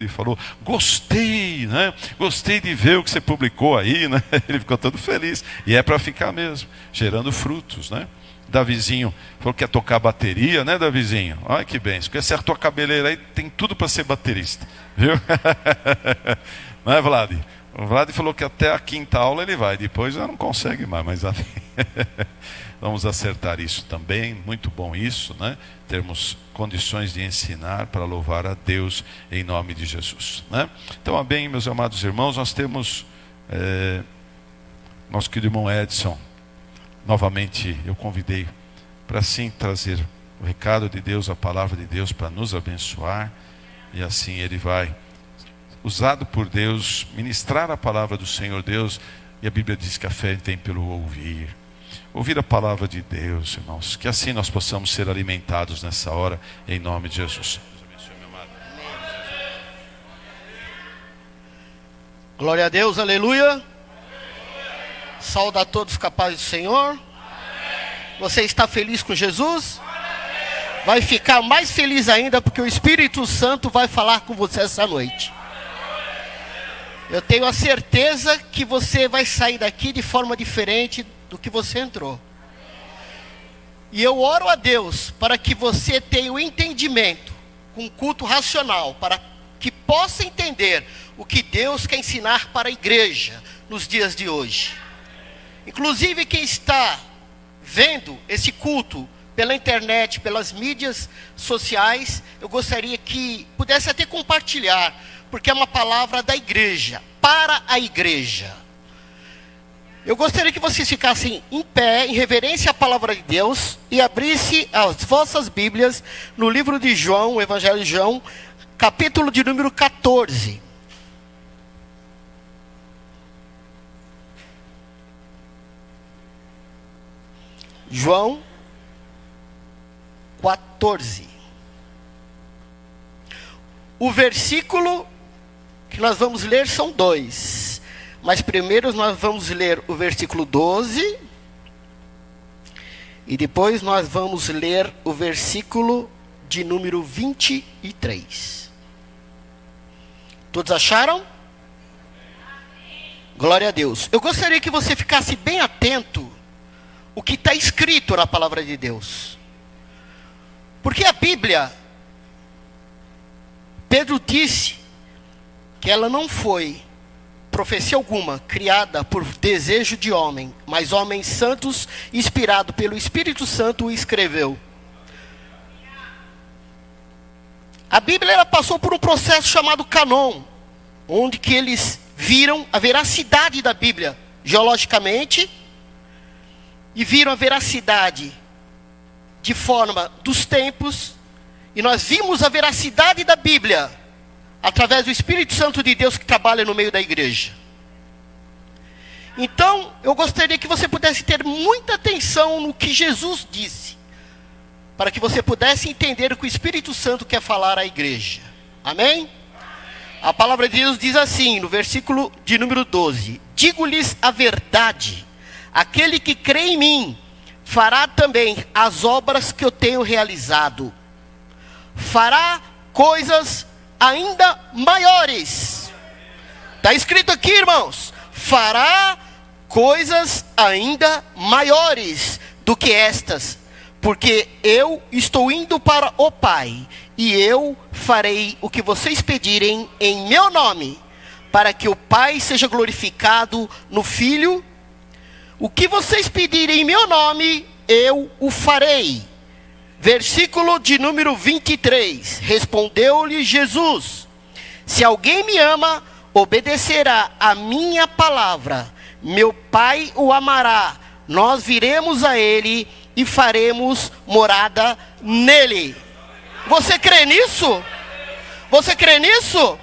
e falou: gostei, né? Gostei de ver o que você publicou aí, né? Ele ficou todo feliz. E é para ficar mesmo, gerando frutos, né? Davizinho falou que ia tocar bateria, né, Davizinho? Olha que bem, se acertou a cabeleira aí, tem tudo para ser baterista, viu? Não é, Vlad? O Vlad falou que até a quinta aula ele vai, depois já não consegue mais, mas vamos acertar isso também. Muito bom isso, né? Termos condições de ensinar para louvar a Deus em nome de Jesus, né? Então, amém, meus amados irmãos. Nós temos nosso querido irmão Edson. Novamente eu convidei para sim trazer o recado de Deus, a palavra de Deus, para nos abençoar, e assim ele vai, usado por Deus, ministrar a palavra do Senhor Deus. E a Bíblia diz que a fé vem pelo ouvir a palavra de Deus, irmãos, que assim nós possamos ser alimentados nessa hora, em nome de Jesus. Deus abençoe, meu amado. Glória a Deus, aleluia. Saúde a todos com a paz do Senhor. Você está feliz com Jesus? Vai ficar mais feliz ainda, porque o Espírito Santo vai falar com você essa noite. Eu tenho a certeza que você vai sair daqui de forma diferente do que você entrou. E eu oro a Deus para que você tenha o entendimento, com culto racional, para que possa entender o que Deus quer ensinar para a igreja nos dias de hoje. Inclusive quem está vendo esse culto pela internet, pelas mídias sociais, eu gostaria que pudesse até compartilhar, porque é uma palavra da igreja, para a igreja. Eu gostaria que vocês ficassem em pé, em reverência à palavra de Deus, e abrissem as vossas Bíblias no livro de João, o Evangelho de João, capítulo de número 14. João 14. O versículo que nós vamos ler são 2. Mas primeiro nós vamos ler o versículo 12. E depois nós vamos ler o versículo de número 23. Todos acharam? Glória a Deus. Eu gostaria que você ficasse bem atento o que está escrito na palavra de Deus. Porque a Bíblia, Pedro disse que ela não foi profecia alguma criada por desejo de homem, mas homens santos, inspirado pelo Espírito Santo, o escreveu. A Bíblia ela passou por um processo chamado canon, onde que eles viram a veracidade da Bíblia geologicamente, e viram a veracidade de forma dos tempos, e nós vimos a veracidade da Bíblia através do Espírito Santo de Deus que trabalha no meio da igreja. Então, eu gostaria que você pudesse ter muita atenção no que Jesus disse, para que você pudesse entender o que o Espírito Santo quer falar à igreja. Amém? A palavra de Deus diz assim, no versículo de número 12: digo-lhes a verdade, aquele que crê em mim, fará também as obras que eu tenho realizado. Fará coisas ainda maiores. Está escrito aqui, irmãos. Fará coisas ainda maiores do que estas, porque eu estou indo para o Pai, e eu farei o que vocês pedirem em meu nome, para que o Pai seja glorificado no Filho. O que vocês pedirem em meu nome, eu o farei. Versículo de número 23. Respondeu-lhe Jesus: se alguém me ama, obedecerá a minha palavra. Meu Pai o amará. Nós viremos a ele e faremos morada nele. Você crê nisso? Você crê nisso?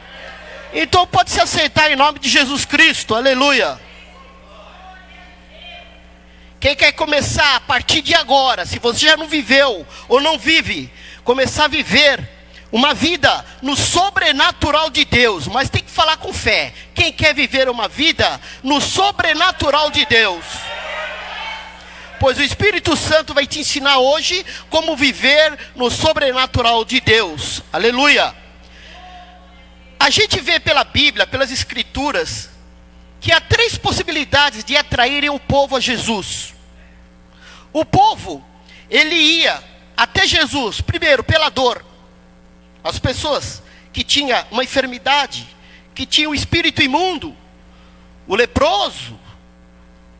Então pode se aceitar em nome de Jesus Cristo. Aleluia. Quem quer começar a partir de agora, se você já não viveu ou não vive, começar a viver uma vida no sobrenatural de Deus, mas tem que falar com fé. Quem quer viver uma vida no sobrenatural de Deus? Pois o Espírito Santo vai te ensinar hoje como viver no sobrenatural de Deus. Aleluia. A gente vê pela Bíblia, pelas Escrituras, que há 3 possibilidades de atraírem o povo a Jesus. O povo, ele ia até Jesus, primeiro, pela dor. As pessoas que tinham uma enfermidade, que tinham um espírito imundo, o leproso,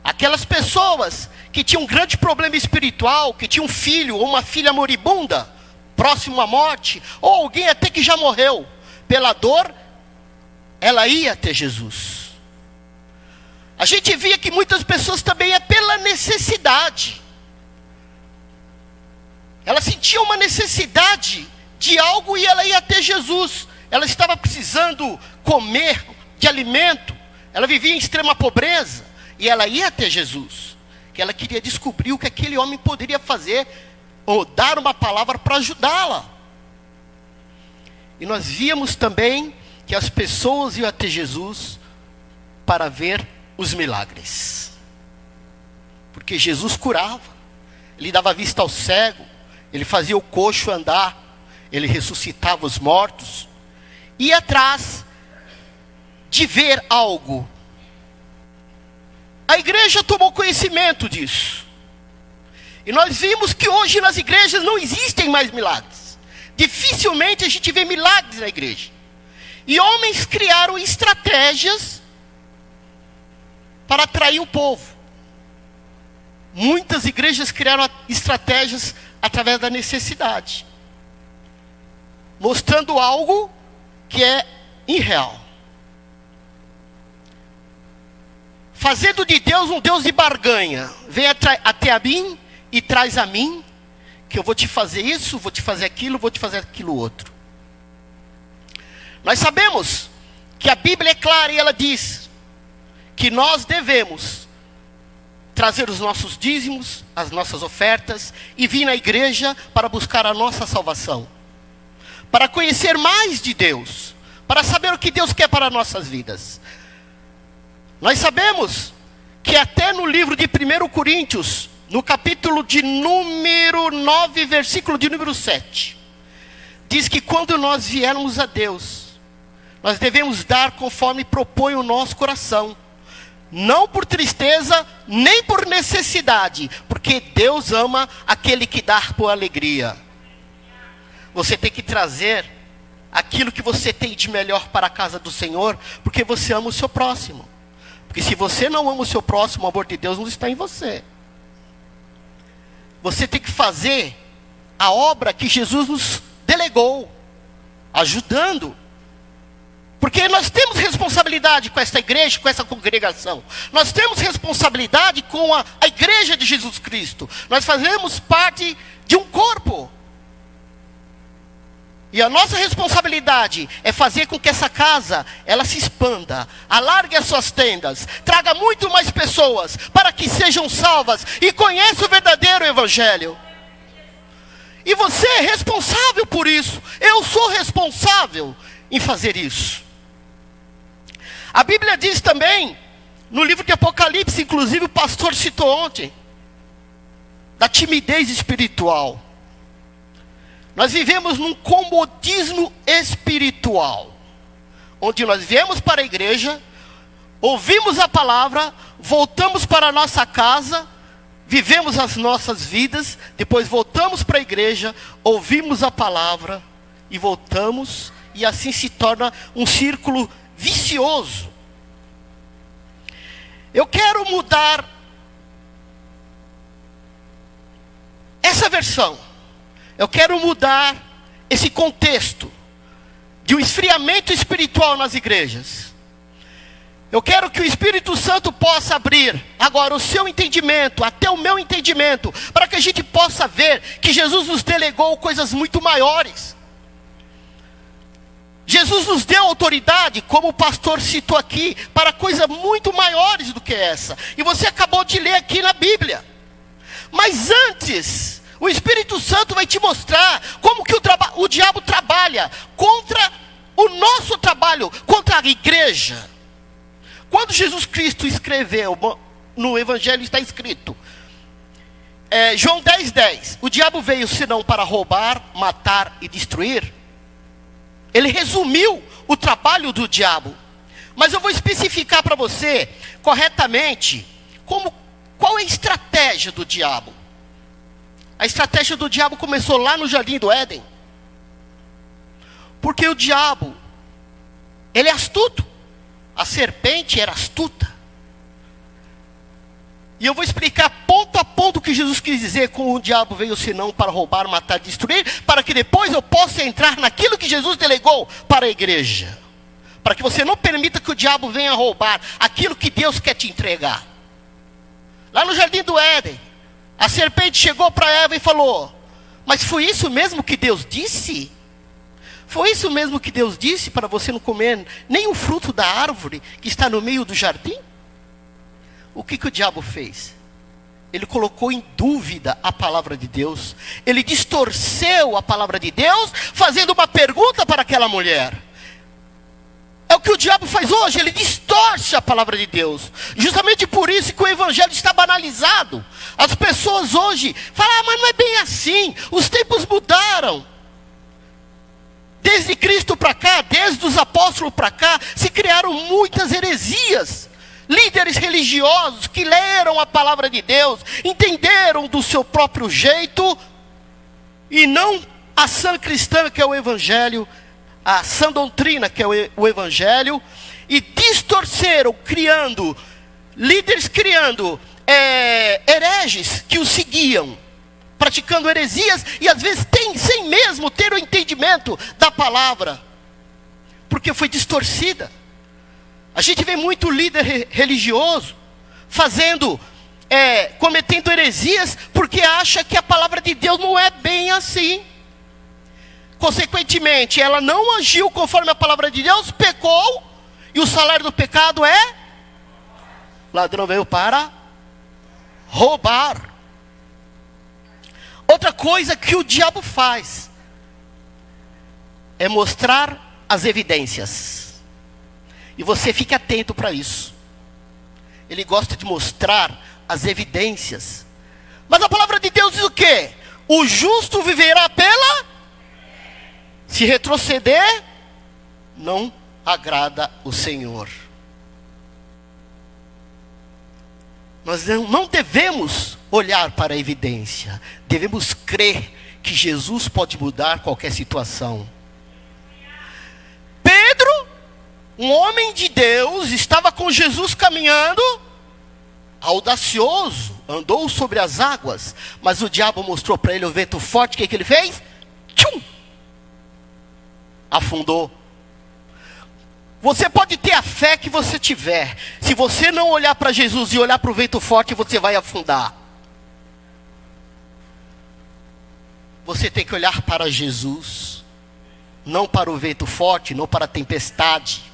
aquelas pessoas que tinham um grande problema espiritual, que tinham um filho ou uma filha moribunda, próximo à morte, ou alguém até que já morreu, pela dor, ela ia até Jesus. A gente via que muitas pessoas também é pela necessidade. Ela sentia uma necessidade de algo e ela ia até Jesus. Ela estava precisando comer de alimento. Ela vivia em extrema pobreza e ela ia até Jesus. Que ela queria descobrir o que aquele homem poderia fazer ou dar uma palavra para ajudá-la. E nós víamos também que as pessoas iam até Jesus para ver os milagres. Porque Jesus curava, ele dava vista ao cego, ele fazia o coxo andar, ele ressuscitava os mortos. E atrás de ver algo, a igreja tomou conhecimento disso. E nós vimos que hoje nas igrejas não existem mais milagres. Dificilmente a gente vê milagres na igreja. E homens criaram estratégias para atrair o povo. Muitas igrejas criaram estratégias através da necessidade, mostrando algo que é irreal, fazendo de Deus um Deus de barganha. Vem até a mim e traz a mim, que eu vou te fazer isso, vou te fazer aquilo, vou te fazer aquilo outro. Nós sabemos que a Bíblia é clara e ela diz que nós devemos trazer os nossos dízimos, as nossas ofertas e vir na igreja para buscar a nossa salvação, para conhecer mais de Deus, para saber o que Deus quer para nossas vidas. Nós sabemos que até no livro de 1 Coríntios, no capítulo de número 9, versículo de número 7, diz que quando nós viermos a Deus, nós devemos dar conforme propõe o nosso coração, não por tristeza, nem por necessidade, porque Deus ama aquele que dá por alegria. Você tem que trazer aquilo que você tem de melhor para a casa do Senhor, porque você ama o seu próximo. Porque se você não ama o seu próximo, o amor de Deus não está em você. Você tem que fazer a obra que Jesus nos delegou, ajudando. Porque nós temos responsabilidade com esta igreja, com essa congregação. Nós temos responsabilidade com a igreja de Jesus Cristo. Nós fazemos parte de um corpo. E a nossa responsabilidade é fazer com que essa casa, ela se expanda, alargue as suas tendas, traga muito mais pessoas, para que sejam salvas e conheçam o verdadeiro evangelho. E você é responsável por isso. Eu sou responsável em fazer isso. A Bíblia diz também, no livro de Apocalipse, inclusive o pastor citou ontem, da timidez espiritual. Nós vivemos num comodismo espiritual, onde nós viemos para a igreja, ouvimos a palavra, voltamos para a nossa casa, vivemos as nossas vidas, depois voltamos para a igreja, ouvimos a palavra e voltamos, e assim se torna um círculo vicioso. Eu quero mudar essa versão. Eu quero mudar esse contexto de um esfriamento espiritual nas igrejas. Eu quero que o Espírito Santo possa abrir agora o seu entendimento, até o meu entendimento, para que a gente possa ver que Jesus nos delegou coisas muito maiores. Jesus nos deu autoridade, como o pastor citou aqui, para coisas muito maiores do que essa. E você acabou de ler aqui na Bíblia. Mas antes, o Espírito Santo vai te mostrar como que o diabo trabalha contra o nosso trabalho, contra a igreja. Quando Jesus Cristo escreveu, no Evangelho está escrito, João 10:10, o diabo veio senão para roubar, matar e destruir. Ele resumiu o trabalho do diabo. Mas eu vou especificar para você corretamente qual é a estratégia do diabo. A estratégia do diabo começou lá no Jardim do Éden. Porque o diabo, ele é astuto. A serpente era astuta. E eu vou explicar ponto a ponto o que Jesus quis dizer com o diabo veio senão para roubar, matar, destruir, para que depois eu possa entrar naquilo que Jesus delegou para a igreja. Para que você não permita que o diabo venha roubar aquilo que Deus quer te entregar. Lá no Jardim do Éden, a serpente chegou para Eva e falou: mas foi isso mesmo que Deus disse? Foi isso mesmo que Deus disse para você não comer nem o fruto da árvore que está no meio do jardim? O que o diabo fez? Ele colocou em dúvida a palavra de Deus. Ele distorceu a palavra de Deus, fazendo uma pergunta para aquela mulher. É o que o diabo faz hoje, ele distorce a palavra de Deus. Justamente por isso que o evangelho está banalizado. As pessoas hoje falam: mas não é bem assim, os tempos mudaram. Desde Cristo para cá, desde os apóstolos para cá, se criaram muitas heresias. Líderes religiosos que leram a palavra de Deus, entenderam do seu próprio jeito, e não a sã cristã que é o evangelho, a sã doutrina que é o evangelho, e distorceram, líderes criando hereges que os seguiam, praticando heresias, e às vezes sem mesmo ter o entendimento da palavra, porque foi distorcida. A gente vê muito líder religioso cometendo heresias, porque acha que a palavra de Deus não é bem assim. Consequentemente, ela não agiu conforme a palavra de Deus, pecou, e o salário do pecado é: ladrão veio para roubar. Outra coisa que o diabo faz é mostrar as evidências. E você fique atento para isso. Ele gosta de mostrar as evidências. Mas a palavra de Deus diz o quê? O justo viverá pela... Se retroceder, não agrada o Senhor. Nós não devemos olhar para a evidência. Devemos crer que Jesus pode mudar qualquer situação. Pedro, um homem de Deus, estava com Jesus caminhando, audacioso, andou sobre as águas, mas o diabo mostrou para ele o vento forte. O que ele fez? Tchum! Afundou. Você pode ter a fé que você tiver, se você não olhar para Jesus e olhar para o vento forte, você vai afundar. Você tem que olhar para Jesus, não para o vento forte, não para a tempestade.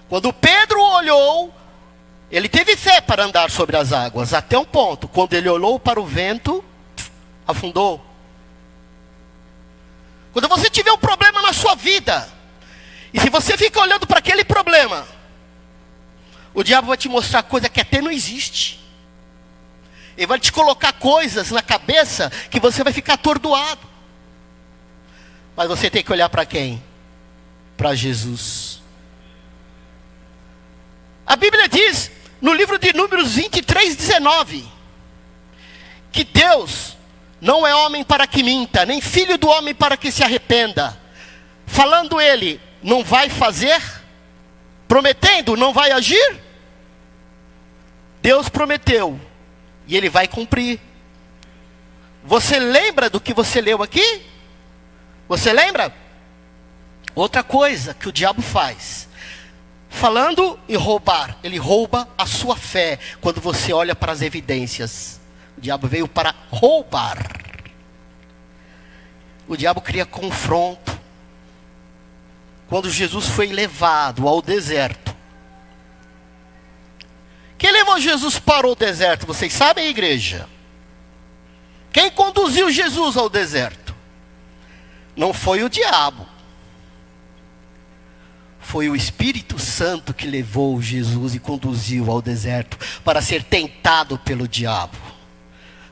Quando Pedro olhou, ele teve fé para andar sobre as águas, até um ponto. Quando ele olhou para o vento, afundou. Quando você tiver um problema na sua vida, e se você fica olhando para aquele problema, o diabo vai te mostrar coisa que até não existe. Ele vai te colocar coisas na cabeça que você vai ficar atordoado. Mas você tem que olhar para quem? Para Jesus. A Bíblia diz, no livro de Números 23:19, que Deus não é homem para que minta, nem filho do homem para que se arrependa. Falando ele, não vai fazer? Prometendo, não vai agir? Deus prometeu, e ele vai cumprir. Você lembra do que você leu aqui? Você lembra? Outra coisa que o diabo faz, falando em roubar, ele rouba a sua fé, quando você olha para as evidências. O diabo veio para roubar. O diabo cria confronto. Quando Jesus foi levado ao deserto, quem levou Jesus para o deserto? Vocês sabem, igreja? Quem conduziu Jesus ao deserto? Não foi o diabo. Foi o Espírito Santo que levou Jesus e conduziu ao deserto para ser tentado pelo diabo.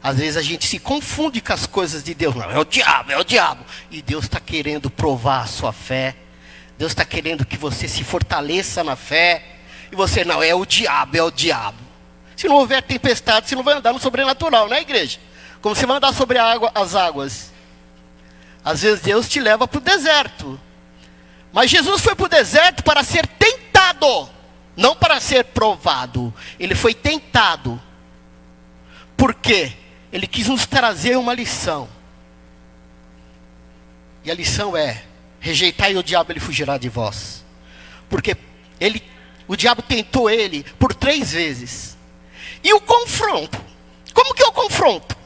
Às vezes a gente se confunde com as coisas de Deus. Não, é o diabo, é o diabo. E Deus está querendo provar a sua fé. Deus está querendo que você se fortaleça na fé. E você, não, é o diabo, é o diabo. Se não houver tempestade, você não vai andar no sobrenatural, né, igreja? Como você vai andar sobre as águas? Às vezes Deus te leva para o deserto. Mas Jesus foi para o deserto para ser tentado, não para ser provado. Ele foi tentado. Por quê? Ele quis nos trazer uma lição. E a lição é: rejeitai o diabo, ele fugirá de vós. Porque o diabo tentou ele por 3 vezes. E o confronto. Como que é o confronto?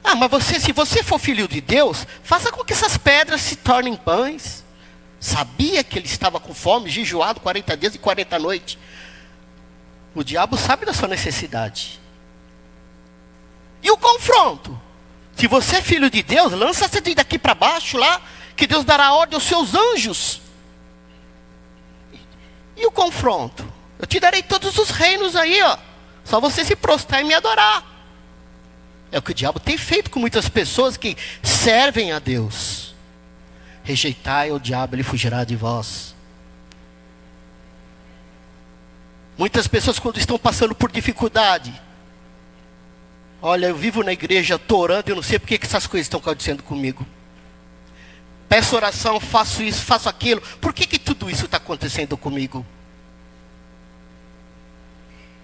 Ah, mas se você for filho de Deus, faça com que essas pedras se tornem pães. Sabia que ele estava com fome, jejuado 40 dias e 40 noites. O diabo sabe da sua necessidade. E o confronto? Se você é filho de Deus, lança-se daqui para baixo lá, que Deus dará ordem aos seus anjos. E o confronto? Eu te darei todos os reinos aí, ó. Só você se prostrar e me adorar. É o que o diabo tem feito com muitas pessoas que servem a Deus. Rejeitai o diabo, ele fugirá de vós. Muitas pessoas, quando estão passando por dificuldade, olha, eu vivo na igreja, estou orando, eu não sei porque que essas coisas estão acontecendo comigo. Peço oração, faço isso, faço aquilo. Por que tudo isso está acontecendo comigo?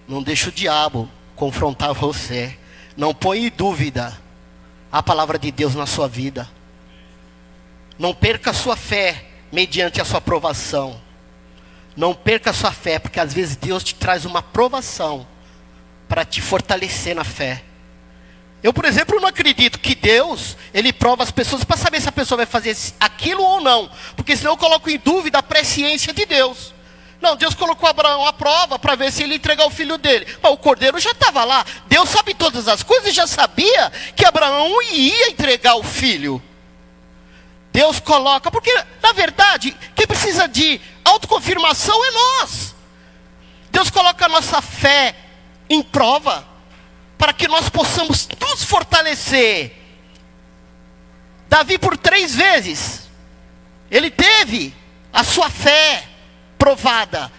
Não deixe o diabo confrontar você. Não põe em dúvida a palavra de Deus na sua vida. Não perca a sua fé mediante a sua provação. Não perca a sua fé, porque às vezes Deus te traz uma provação para te fortalecer na fé. Eu, por exemplo, não acredito que Deus, ele prova as pessoas para saber se a pessoa vai fazer aquilo ou não. Porque senão eu coloco em dúvida a presciência de Deus. Não, Deus colocou Abraão à prova para ver se ele entregar o filho dele. Mas o cordeiro já estava lá. Deus sabe todas as coisas e já sabia que Abraão ia entregar o filho. Deus coloca, porque na verdade, quem precisa de autoconfirmação é nós. Deus coloca a nossa fé em prova, para que nós possamos nos fortalecer. Davi, por 3 vezes, ele teve a sua fé provada.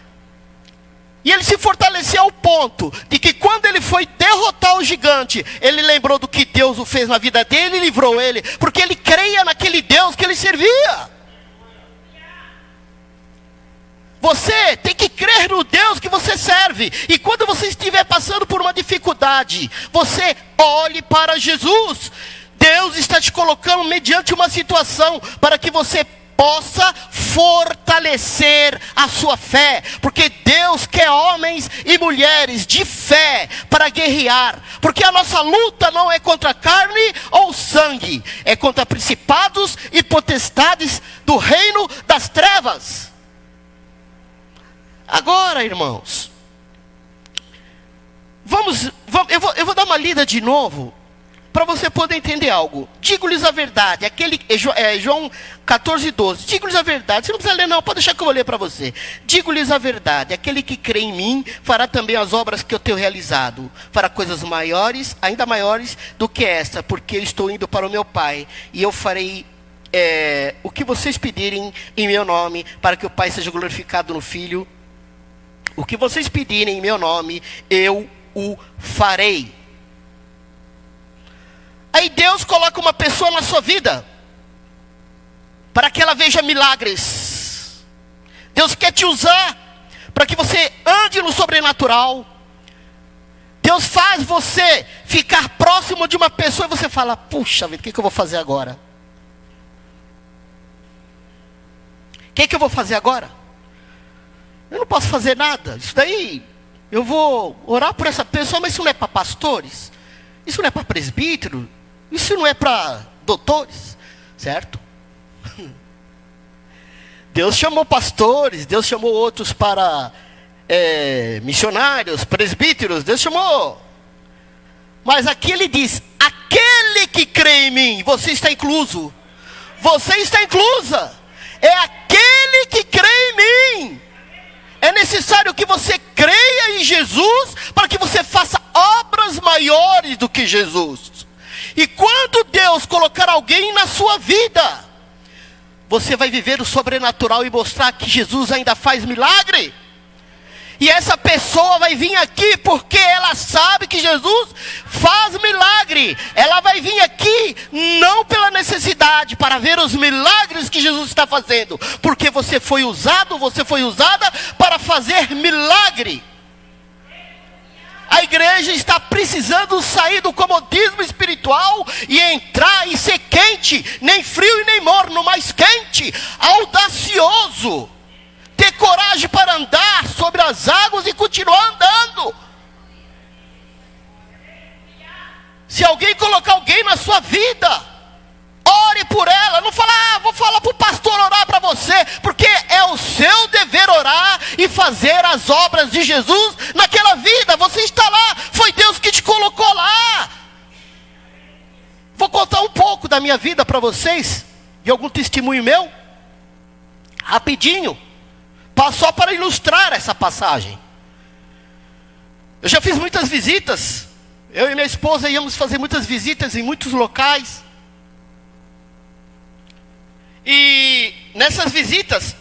E ele se fortaleceu ao ponto de que quando ele foi derrotar o gigante, ele lembrou do que Deus o fez na vida dele e livrou ele. Porque ele creia naquele Deus que ele servia. Você tem que crer no Deus que você serve. E quando você estiver passando por uma dificuldade, você olhe para Jesus. Deus está te colocando mediante uma situação para que você possa fortalecer a sua fé, porque Deus quer homens e mulheres de fé para guerrear, porque a nossa luta não é contra carne ou sangue, é contra principados e potestades do reino das trevas. Agora, irmãos, eu vou dar uma lida de novo, para você poder entender algo. Digo-lhes a verdade, João 14:12. Digo-lhes a verdade, você não precisa ler não, pode deixar que eu vou ler para você. Digo-lhes a verdade, aquele que crê em mim, fará também as obras que eu tenho realizado. Fará coisas maiores, ainda maiores do que esta, porque eu estou indo para o meu Pai, e eu farei o que vocês pedirem em meu nome, para que o Pai seja glorificado no Filho. O que vocês pedirem em meu nome, eu o farei. Aí Deus coloca uma pessoa na sua vida, para que ela veja milagres. Deus quer te usar, para que você ande no sobrenatural. Deus faz você ficar próximo de uma pessoa, e você fala, puxa vida, o que eu vou fazer agora? O que eu vou fazer agora? Eu não posso fazer nada. Isso daí, eu vou orar por essa pessoa, mas isso não é para pastores, isso não é para presbítero, isso não é para doutores, certo? Deus chamou pastores, Deus chamou outros para missionários, presbíteros, Deus chamou. Mas aqui ele diz, aquele que crê em mim, você está incluso. Você está inclusa. É aquele que crê em mim. É necessário que você creia em Jesus, para que você faça obras maiores do que Jesus. E quando Deus colocar alguém na sua vida, você vai viver o sobrenatural e mostrar que Jesus ainda faz milagre. E essa pessoa vai vir aqui porque ela sabe que Jesus faz milagre. Ela vai vir aqui não pela necessidade, para ver os milagres que Jesus está fazendo. Porque você foi usado, você foi usada para fazer milagre. A igreja está precisando sair do comodismo espiritual e entrar e ser quente, nem frio e nem morno, mas quente, audacioso. Ter coragem para andar sobre as águas e continuar andando. Se alguém colocar alguém na sua vida, ore por ela. Não fala, vou falar para o pastor orar para você, porque é o seu dever orar e fazer as obras de Jesus naquela vida. Você está lá, foi Deus que te colocou lá. Vou contar um pouco da minha vida para vocês, de algum testemunho meu, rapidinho. Só para ilustrar essa passagem. Eu já fiz muitas visitas. Eu e minha esposa íamos fazer muitas visitas em muitos locais. E nessas visitas,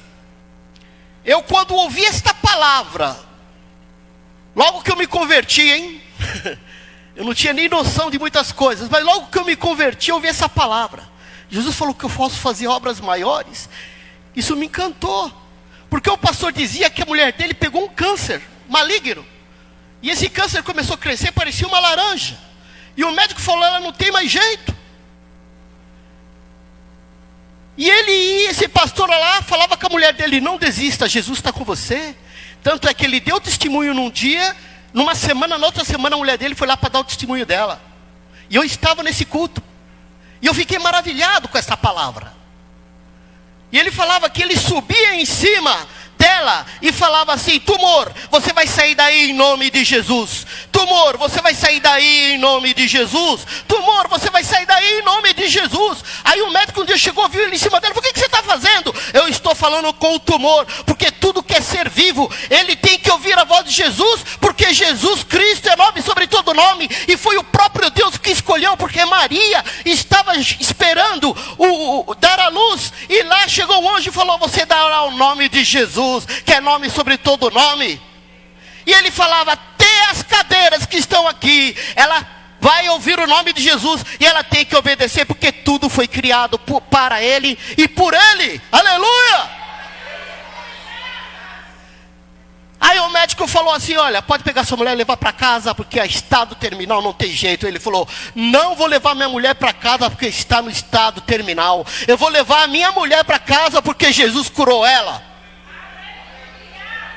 eu quando ouvi esta palavra, logo que eu me converti, hein? Eu não tinha nem noção de muitas coisas, mas logo que eu me converti, eu ouvi essa palavra. Jesus falou que eu posso fazer obras maiores. Isso me encantou. Porque o pastor dizia que a mulher dele pegou um câncer maligno. E esse câncer começou a crescer, parecia uma laranja. E o médico falou, ela não tem mais jeito. E esse pastor lá, falava com a mulher dele, não desista, Jesus está com você. Tanto é que ele deu testemunho num dia, numa semana, na outra semana a mulher dele foi lá para dar o testemunho dela. E eu estava nesse culto. E eu fiquei maravilhado com essa palavra. E ele falava que ele subia em cima dela e falava assim, tumor, você vai sair daí em nome de Jesus. Tumor, você vai sair daí em nome de Jesus. Tumor, você vai sair daí em nome de Jesus. Aí o médico um dia chegou, viu ele em cima dela, o que você está fazendo? Eu estou falando com o tumor, porque tudo que é ser vivo, ele tem que ouvir a voz de Jesus, porque Jesus Cristo é nome sobre todo nome, e foi o próprio Deus que escolheu, porque Maria estava esperando dar a luz, e lá chegou o anjo e falou, você dará o nome de Jesus, que é nome sobre todo nome. E ele falava, até as cadeiras que estão aqui, ela vai ouvir o nome de Jesus, e ela tem que obedecer, porque tudo foi criado para ele e por ele. Aleluia! Aí o médico falou assim, olha, pode pegar sua mulher e levar para casa, porque é estado terminal, não tem jeito. Ele falou, não vou levar minha mulher para casa, porque está no estado terminal. Eu vou levar a minha mulher para casa, porque Jesus curou ela.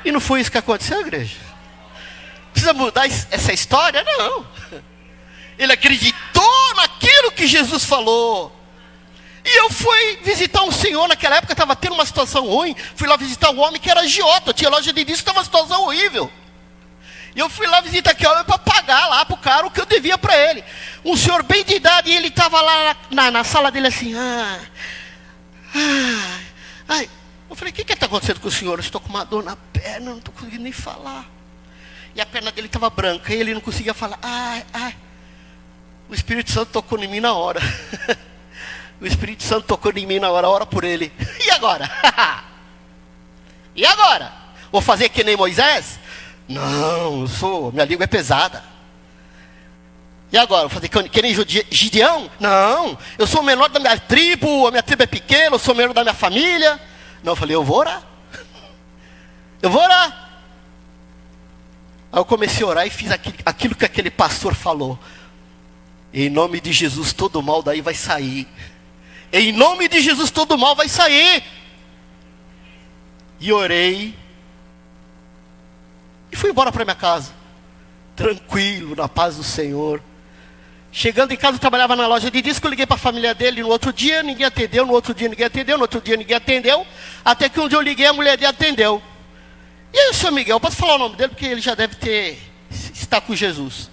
E não foi isso que aconteceu, igreja? Precisa mudar essa história? Não. Ele acreditou naquilo que Jesus falou. E eu fui visitar um senhor, naquela época estava tendo uma situação ruim. Fui lá visitar um homem que era agiota, tinha loja de disco, estava uma situação horrível. E eu fui lá visitar aquele homem para pagar lá para o cara o que eu devia para ele. Um senhor bem de idade, e ele estava lá na sala dele assim, Eu falei, o que está acontecendo com o senhor? Eu estou com uma dor na perna, não estou conseguindo nem falar. E a perna dele estava branca, e ele não conseguia falar. O Espírito Santo tocou em mim na hora. O Espírito Santo tocou em mim na hora, ora por ele. E agora? E agora? Vou fazer que nem Moisés? Não, minha língua é pesada. E agora? Vou fazer que nem Gideão? Não, eu sou o menor da minha tribo, a minha tribo é pequena, eu sou o menor da minha família. Não, eu falei, eu vou orar. Eu vou orar. Aí eu comecei a orar e fiz aquilo que aquele pastor falou. Em nome de Jesus, todo mal daí vai sair. Em nome de Jesus, todo mal vai sair. E orei. E fui embora para minha casa. Tranquilo, na paz do Senhor. Chegando em casa, eu trabalhava na loja de disco, eu liguei para a família dele. No outro dia, ninguém atendeu. No outro dia, ninguém atendeu. No outro dia, ninguém atendeu. Até que um dia eu liguei, a mulher dele atendeu. E aí o senhor Miguel, posso falar o nome dele? Porque ele já deve estar com Jesus.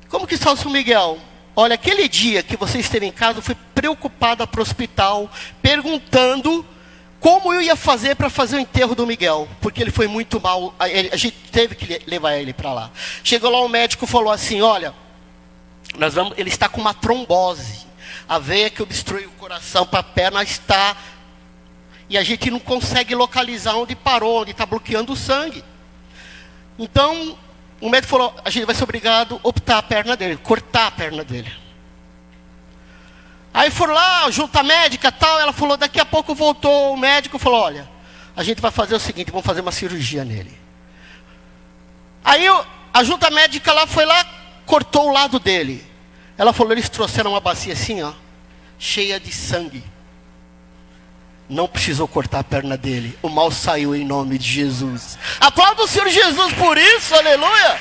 Como que está o senhor Miguel? Olha, aquele dia que você esteve em casa, eu fui preocupada para o hospital, perguntando como eu ia fazer para fazer o enterro do Miguel, porque ele foi muito mal, a gente teve que levar ele para lá. Chegou lá, o médico falou assim, olha, ele está com uma trombose. A veia que obstrui o coração para a perna está... E a gente não consegue localizar onde parou, onde está bloqueando o sangue. Então, o médico falou, a gente vai ser obrigado a optar a perna dele, cortar a perna dele. Aí foram lá, junto à médica e tal, ela falou, daqui a pouco voltou o médico e falou, olha, a gente vai fazer o seguinte, vamos fazer uma cirurgia nele. Aí a junta médica lá foi lá, cortou o lado dele. Ela falou, eles trouxeram uma bacia assim, ó, cheia de sangue. Não precisou cortar a perna dele. O mal saiu em nome de Jesus. Aplauda o Senhor Jesus por isso, aleluia.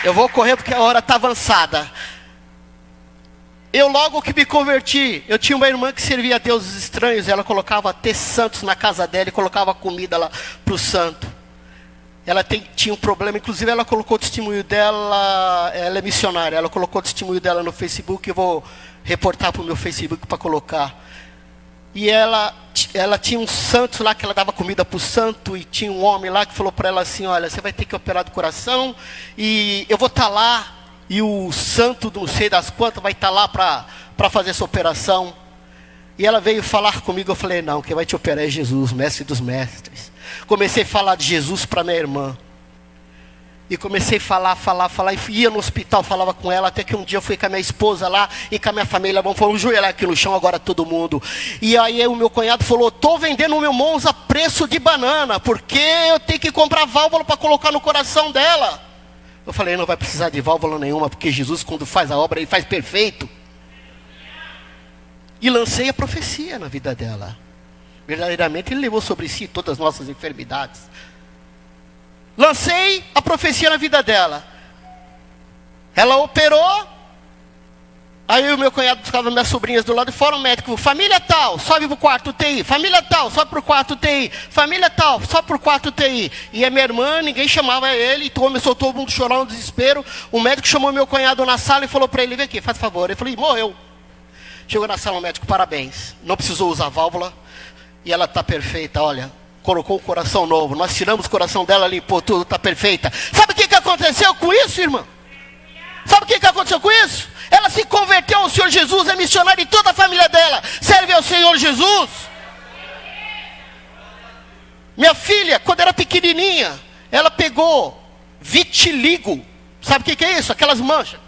Eu vou correr porque a hora está avançada. Eu logo que me converti, eu tinha uma irmã que servia a deuses estranhos. Ela colocava até santos na casa dela e colocava comida lá para o santo. Ela tinha um problema, inclusive ela colocou o testemunho dela, ela é missionária, ela colocou o testemunho dela no Facebook, eu vou reportar para o meu Facebook para colocar. E ela tinha um santo lá que ela dava comida para o santo, e tinha um homem lá que falou para ela assim, olha, você vai ter que operar do coração, e eu vou estar lá, e o santo, não sei das quantas, vai estar lá para fazer essa operação. E ela veio falar comigo, eu falei, não, quem vai te operar é Jesus, mestre dos mestres. Comecei a falar de Jesus para minha irmã. E comecei a falar, e ia no hospital, falava com ela, até que um dia eu fui com a minha esposa lá, e com a minha família, vamos joelhar aqui no chão agora todo mundo. E aí o meu cunhado falou, estou vendendo o meu Monza a preço de banana, porque eu tenho que comprar válvula para colocar no coração dela. Eu falei, não vai precisar de válvula nenhuma, porque Jesus quando faz a obra, ele faz perfeito. E lancei a profecia na vida dela. Verdadeiramente ele levou sobre si todas as nossas enfermidades. Lancei a profecia na vida dela. Ela operou. Aí o meu cunhado buscava minhas sobrinhas do lado de fora, o médico, família tal, sobe pro quarto UTI. Família tal, sobe pro quarto UTI. Família tal, sobe pro quarto UTI. E a minha irmã, ninguém chamava ele, então começou todo mundo a chorar no desespero. O médico chamou meu cunhado na sala e falou para ele, vem aqui, faz favor. Ele falou, morreu. Chegou na sala, o médico, parabéns. Não precisou usar válvula. E ela está perfeita, olha. Colocou o coração novo. Nós tiramos o coração dela, limpou tudo, está perfeita. Sabe o que aconteceu com isso, irmã? Sabe o que aconteceu com isso? Ela se converteu ao Senhor Jesus, é missionária, e toda a família dela serve ao Senhor Jesus. Minha filha, quando era pequenininha, ela pegou vitiligo. Sabe o que é isso? Aquelas manchas.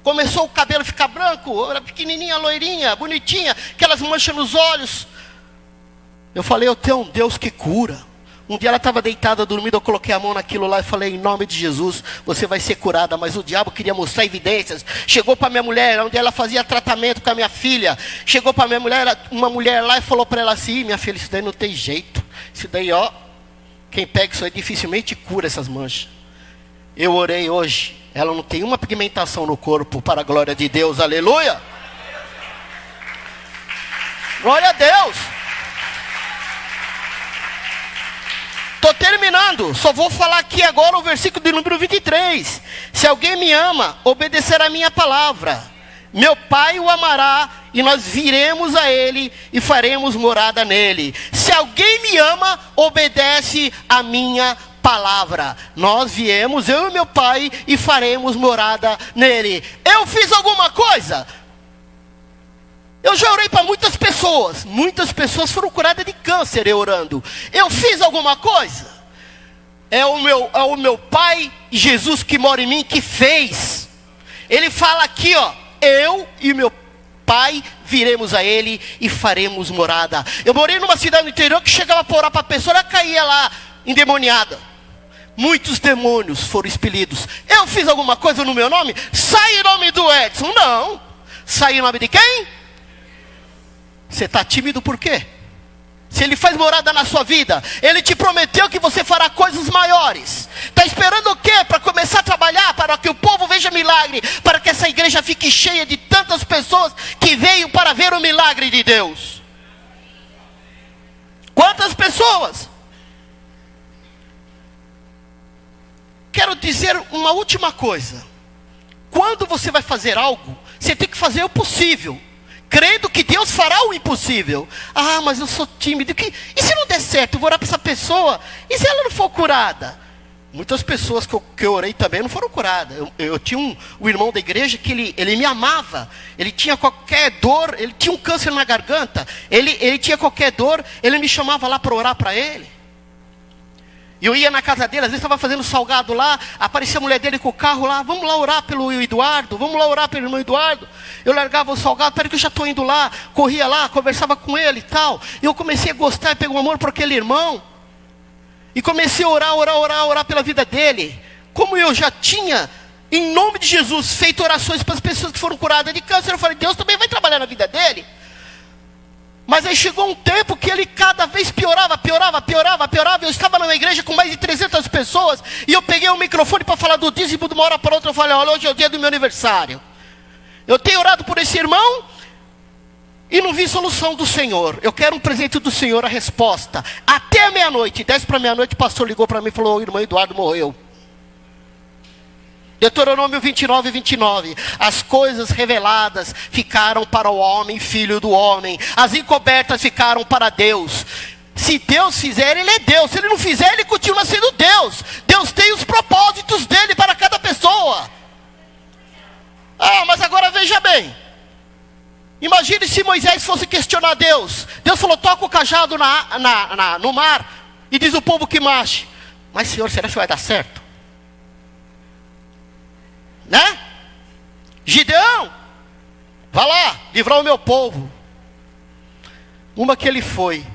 Começou o cabelo a ficar branco, era pequenininha, loirinha, bonitinha, aquelas manchas nos olhos. Eu falei, eu tenho um Deus que cura. Um dia ela estava deitada, dormindo, eu coloquei a mão naquilo lá e falei, em nome de Jesus, você vai ser curada. Mas o diabo queria mostrar evidências. Chegou para minha mulher, onde ela fazia tratamento com a minha filha. Chegou para minha mulher, uma mulher lá e falou para ela assim, minha filha, isso daí não tem jeito. Isso daí, ó, quem pega isso aí dificilmente cura essas manchas. Eu orei hoje, ela não tem uma pigmentação no corpo, para a glória de Deus, aleluia. Glória a Deus. Estou terminando, só vou falar aqui agora o versículo de número 23. Se alguém me ama, obedecerá a minha palavra. Meu Pai o amará, e nós viremos a ele e faremos morada nele. Se alguém me ama, obedece a minha palavra. Nós viemos, eu e meu Pai, e faremos morada nele. Eu fiz alguma coisa? Eu já orei para muitas pessoas foram curadas de câncer eu orando. Eu fiz alguma coisa? É o meu Pai, Jesus que mora em mim, que fez. Ele fala aqui, ó, eu e meu Pai viremos a ele e faremos morada. Eu morei numa cidade no interior que chegava para orar para a pessoa, ela caía lá endemoniada. Muitos demônios foram expelidos. Eu fiz alguma coisa no meu nome? Sai em nome do Edson? Não. Sai em nome de quem? Você está tímido por quê? Se ele faz morada na sua vida, ele te prometeu que você fará coisas maiores. Está esperando o quê? Para começar a trabalhar, para que o povo veja milagre, para que essa igreja fique cheia de tantas pessoas que veio para ver o milagre de Deus. Quantas pessoas? Quero dizer uma última coisa. Quando você vai fazer algo, você tem que fazer o possível, crendo que Deus fará o impossível. Ah, mas eu sou tímido. E se não der certo, eu vou orar para essa pessoa. E se ela não for curada? Muitas pessoas que eu orei também não foram curadas. Eu tinha um irmão da igreja que ele me amava. Ele tinha qualquer dor, ele tinha um câncer na garganta. Ele tinha qualquer dor, ele me chamava lá para orar para ele. E eu ia na casa dele, às vezes estava fazendo salgado lá, aparecia a mulher dele com o carro lá, vamos lá orar pelo Eduardo, vamos lá orar pelo irmão Eduardo. Eu largava o salgado, peraí que eu já estou indo lá, corria lá, conversava com ele e tal. E eu comecei a gostar e pegar um amor por aquele irmão. E comecei a orar pela vida dele. Como eu já tinha, em nome de Jesus, feito orações para as pessoas que foram curadas de câncer, eu falei, Deus também vai trabalhar na vida dele. Mas aí chegou um tempo que ele cada vez piorava. Eu estava numa igreja com mais de 300 pessoas. E eu peguei o microfone para falar do dízimo de uma hora para outra. Eu falei, olha, hoje é o dia do meu aniversário. Eu tenho orado por esse irmão e não vi solução do Senhor. Eu quero um presente do Senhor, a resposta. Até meia-noite, 10 para meia-noite, o pastor ligou para mim e falou, o irmão Eduardo morreu. Deuteronômio 29. As coisas reveladas ficaram para o homem, filho do homem. As encobertas ficaram para Deus. Se Deus fizer, Ele é Deus. Se Ele não fizer, Ele continua sendo Deus. Deus tem os propósitos dEle para cada pessoa. Ah, mas agora veja bem. Imagine se Moisés fosse questionar Deus. Deus falou, toca o cajado no mar e diz o povo que marche. Mas Senhor, será que vai dar certo? Né? Gideão, vá lá, livrar o meu povo. Uma que ele foi.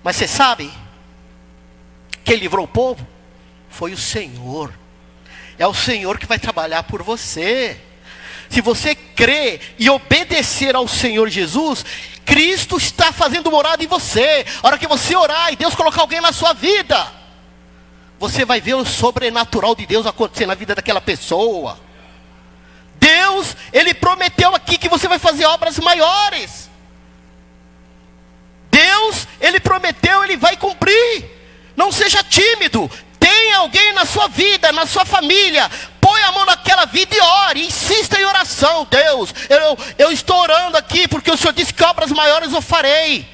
Mas você sabe, quem livrou o povo? Foi o Senhor. É o Senhor que vai trabalhar por você. Se você crer e obedecer ao Senhor Jesus, Cristo está fazendo morada em você. A hora que você orar e Deus colocar alguém na sua vida, você vai ver o sobrenatural de Deus acontecer na vida daquela pessoa. Deus, Ele prometeu aqui que você vai fazer obras maiores. Deus, Ele prometeu, Ele vai cumprir. Não seja tímido. Tem alguém na sua vida, na sua família. Põe a mão naquela vida e ore. Insista em oração. Deus, eu estou orando aqui porque o Senhor disse que obras maiores eu farei.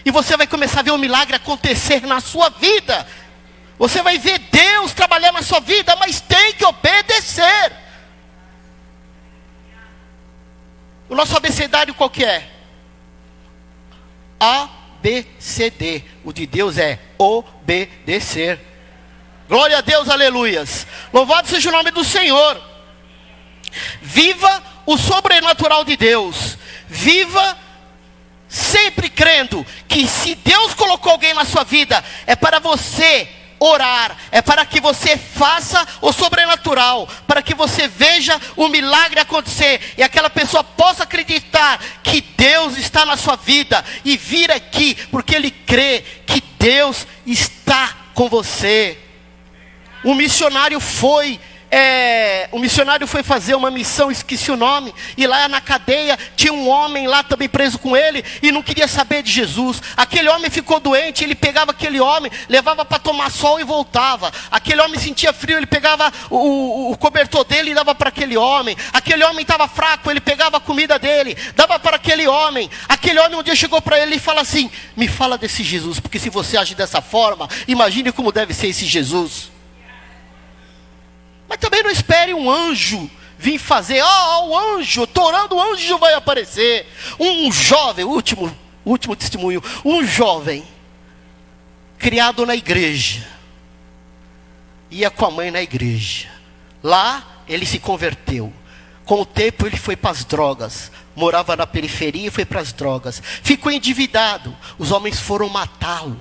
E você vai começar a ver o milagre acontecer na sua vida. Você vai ver Deus trabalhar na sua vida, mas tem que obedecer. O nosso abecedário qual que é? ABCD. O de Deus é obedecer. Glória a Deus, aleluias. Louvado seja o nome do Senhor. Viva o sobrenatural de Deus. Viva sempre crendo que se Deus colocou alguém na sua vida, é para você orar, é para que você faça o sobrenatural, para que você veja o milagre acontecer, e aquela pessoa possa acreditar que Deus está na sua vida, e vir aqui, porque ele crê que Deus está com você. O missionário foi fazer uma missão, esqueci o nome, e lá na cadeia tinha um homem lá também preso com ele, e não queria saber de Jesus. Aquele homem ficou doente, ele pegava aquele homem, levava para tomar sol e voltava. Aquele homem sentia frio, ele pegava o cobertor dele e dava para aquele homem. Aquele homem estava fraco, ele pegava a comida dele, dava para aquele homem. Aquele homem um dia chegou para ele e falou assim, me fala desse Jesus, porque se você age dessa forma, imagine como deve ser esse Jesus. Mas também não espere um anjo vir fazer, o anjo, estou orando, o anjo vai aparecer. Um jovem, último testemunho, um jovem, criado na igreja, ia com a mãe na igreja. Lá ele se converteu. Com o tempo ele foi para as drogas, morava na periferia e foi para as drogas. Ficou endividado, os homens foram matá-lo.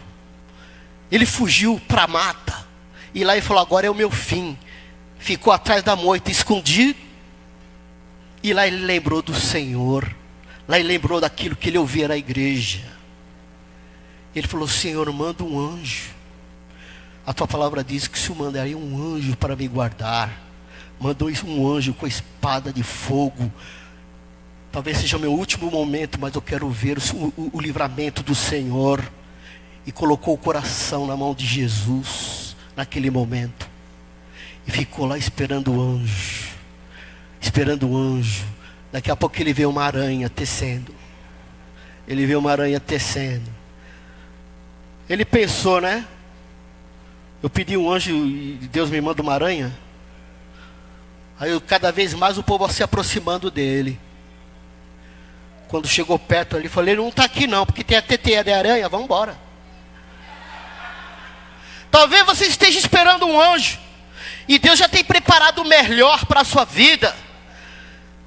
Ele fugiu para a mata, e lá ele falou, agora é o meu fim. Ficou atrás da moita, escondido. E lá ele lembrou do Senhor. Lá ele lembrou daquilo que ele ouvia na igreja. Ele falou, Senhor, manda um anjo. A tua palavra diz que o Senhor mandaria um anjo para me guardar. Mandou um anjo com a espada de fogo. Talvez seja o meu último momento, mas eu quero ver o livramento do Senhor. E colocou o coração na mão de Jesus naquele momento. E ficou lá esperando o anjo. Esperando o anjo. Daqui a pouco ele vê uma aranha tecendo. Ele pensou, né? Eu pedi um anjo e Deus me manda uma aranha. Aí cada vez mais o povo se aproximando dele. Quando chegou perto ali, falei, ele não está aqui não, porque tem a teteia de aranha, vamos embora. Talvez você esteja esperando um anjo, e Deus já tem preparado o melhor para a sua vida.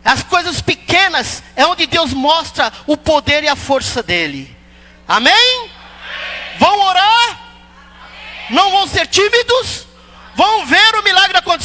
As coisas pequenas é onde Deus mostra o poder e a força dele. Amém? Amém. Vão orar? Amém. Não vão ser tímidos? Vão ver o milagre acontecer?